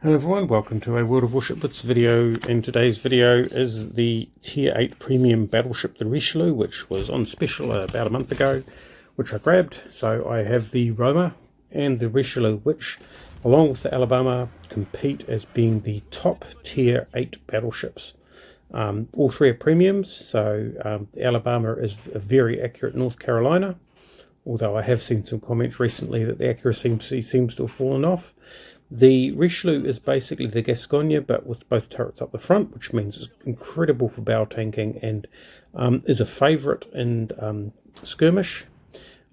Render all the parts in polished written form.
Hello everyone, welcome to a World of Warship Blitz video. In today's video is the Tier 8 Premium Battleship, the Richelieu, which was on special about a month ago, which I grabbed. So I have the Roma and the Richelieu, which, along with the Alabama, compete as being the top Tier 8 battleships. All three are premiums, so the Alabama is a very accurate North Carolina, although I have seen some comments recently that the accuracy seems to have fallen off. The Richelieu is basically the Gascogne, but with both turrets up the front, which means it's incredible for bow tanking and is a favourite in skirmish.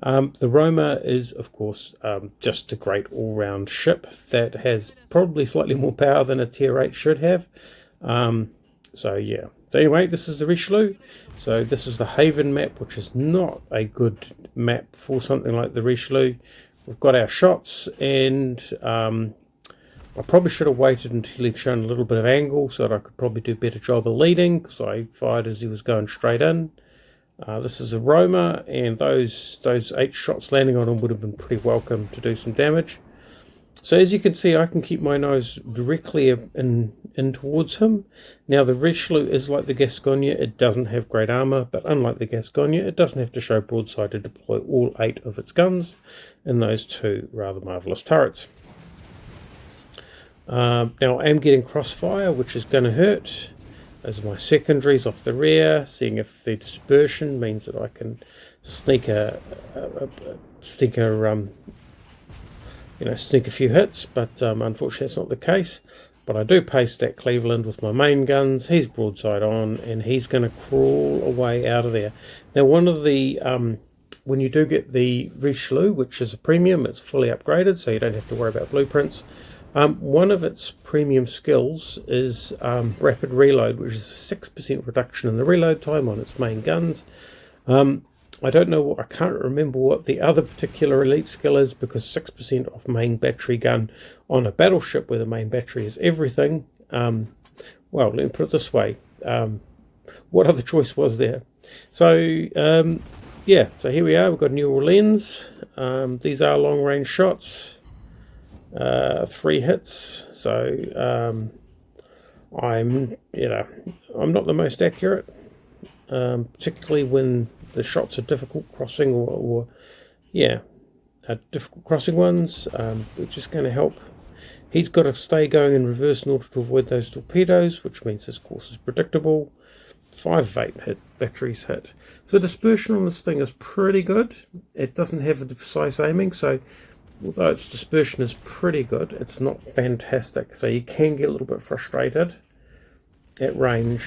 The Roma is, of course, just a great all-round ship that has probably slightly more power than a Tier 8 should have. So yeah. So anyway, this is the Richelieu. So this is the Haven map, which is not a good map for something like the Richelieu. We've got our shots, and I probably should have waited until he'd shown a little bit of angle so that I could probably do a better job of leading, because I fired as he was going straight in. This is a Roma, and those 8 shots landing on him would have been pretty welcome to do some damage. So as you can see, I can keep my nose directly in towards him. Now the Richelieu is like the Gascogne, it doesn't have great armour, but unlike the Gascogne, it doesn't have to show broadside to deploy all 8 of its guns in those 2 rather marvellous turrets. Now I am getting crossfire, which is going to hurt. Those are my secondaries off the rear, seeing if the dispersion means that I can sneak a few hits, but unfortunately that's not the case. But I do paste that Cleveland with my main guns. He's broadside on, and he's going to crawl away out of there. Now, one of the when you do get the Richelieu, which is a premium, it's fully upgraded, so you don't have to worry about blueprints. One of its premium skills is rapid reload, which is a 6% reduction in the reload time on its main guns. I don't know, I can't remember what the other particular elite skill is, because 6% off main battery gun on a battleship where the main battery is everything. Well, let me put it this way. What other choice was there? So, yeah, so here we are. We've got New Orleans. These are long range shots. 3 hits. So, I'm not the most accurate, particularly when the shots are difficult crossing or difficult crossing ones, which is going to help. He's got to stay going in reverse in order to avoid those torpedoes, which means his course is predictable. 5 of 8 batteries hit. So the dispersion on this thing is pretty good. It doesn't have the precise aiming, so although its dispersion is pretty good, it's not fantastic. So you can get a little bit frustrated at range.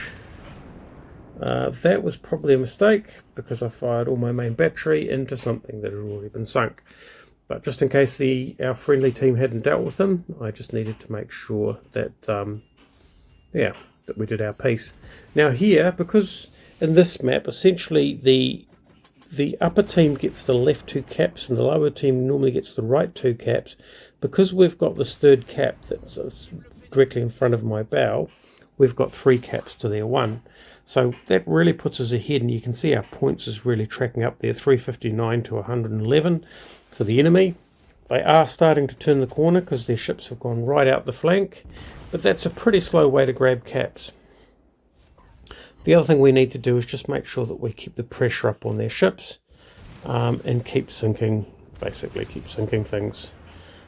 That was probably a mistake, because I fired all my main battery into something that had already been sunk. But just in case our friendly team hadn't dealt with them, I just needed to make sure that that we did our piece. Now here, because in this map essentially the upper team gets the left 2 caps and the lower team normally gets the right 2 caps, because we've got this 3rd cap that's directly in front of my bow, we've got 3 caps to their 1. So that really puts us ahead, and you can see our points is really tracking up there, 359 to 111 for the enemy. They are starting to turn the corner because their ships have gone right out the flank, but that's a pretty slow way to grab caps. The other thing we need to do is just make sure that we keep the pressure up on their ships, and keep sinking things.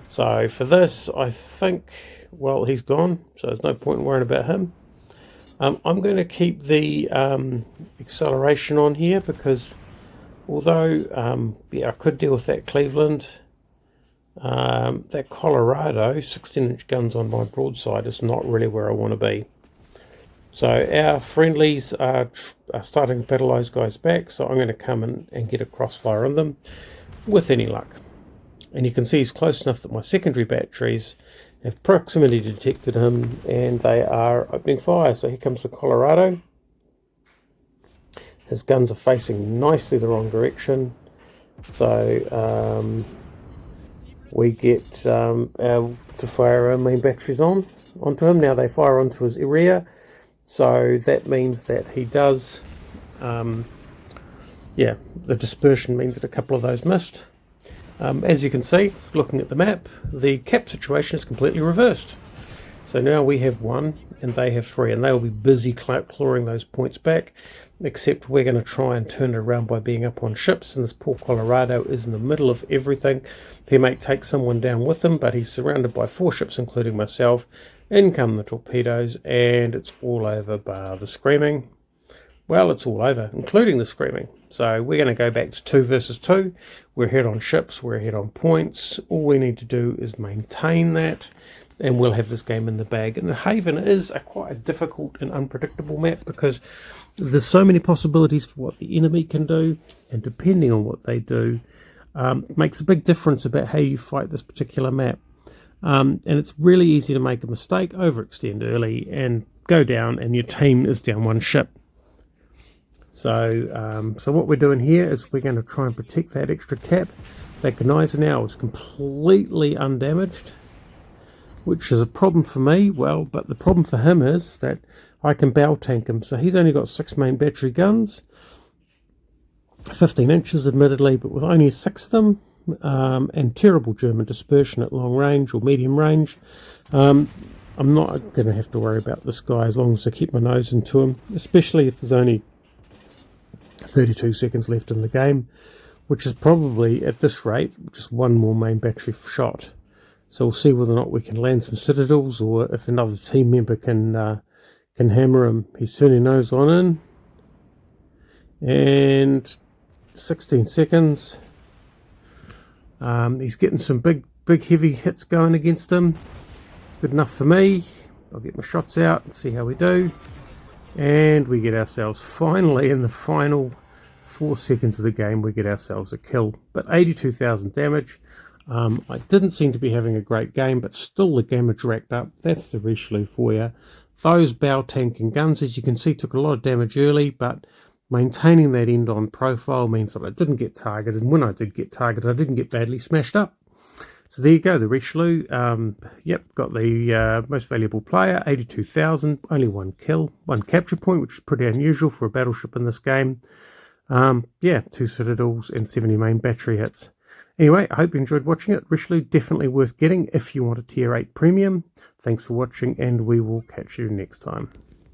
So for this, I think, well, he's gone, so there's no point in worrying about him. I'm going to keep the acceleration on here, because although I could deal with that Cleveland, that Colorado 16-inch guns on my broadside is not really where I want to be. So our friendlies are starting to battle those guys back, so I'm going to come in and get a crossfire on them with any luck. And you can see he's close enough that my secondary batteries have proximity detected him, and they are opening fire. So here comes the Colorado. His guns are facing nicely the wrong direction. So we get to fire our main batteries onto him. Now they fire onto his rear. So that means that he does, the dispersion means that a couple of those missed. As you can see, looking at the map, the cap situation is completely reversed. So now we have 1 and they have 3, and they'll be busy clawing those points back, except we're going to try and turn it around by being up on ships, and this poor Colorado is in the middle of everything. He may take someone down with him, but he's surrounded by 4 ships, including myself. In come the torpedoes, and it's all over bar the screaming. Well, it's all over, including the screaming. So we're going to go back to 2 versus 2. We're ahead on ships, we're ahead on points. All we need to do is maintain that, and we'll have this game in the bag. And the Haven is quite a difficult and unpredictable map, because there's so many possibilities for what the enemy can do, and depending on what they do, makes a big difference about how you fight this particular map. And it's really easy to make a mistake, overextend early, and go down, and your team is down 1 ship. So what we're doing here is we're going to try and protect that extra cap. That Gneiser now is completely undamaged, which is a problem for me. Well, but the problem for him is that I can bow tank him. So he's only got 6 main battery guns, 15 inches admittedly, but with only 6 of them, and terrible German dispersion at long range or medium range. I'm not going to have to worry about this guy as long as I keep my nose into him, especially if there's only 32 seconds left in the game, which is probably at this rate just 1 more main battery shot. So we'll see whether or not we can land some citadels, or if another team member can hammer him. He's turning nose on in, and 16 seconds. He's getting some big heavy hits going against him. Good enough for me. I'll get my shots out and see how we do. And we get ourselves, finally, in the final 4 seconds of the game, we get ourselves a kill. But 82,000 damage. I didn't seem to be having a great game, but still the damage racked up. That's the Richelieu for you. Those bow tanking guns, as you can see, took a lot of damage early, but maintaining that end-on profile means that I didn't get targeted. And when I did get targeted, I didn't get badly smashed up. So there you go, the Richelieu. Yep, got the most valuable player, 82,000, only 1 kill, 1 capture point, which is pretty unusual for a battleship in this game. Yeah, 2 citadels and 70 main battery hits. Anyway, I hope you enjoyed watching it. Richelieu, definitely worth getting if you want a tier 8 premium. Thanks for watching, and we will catch you next time.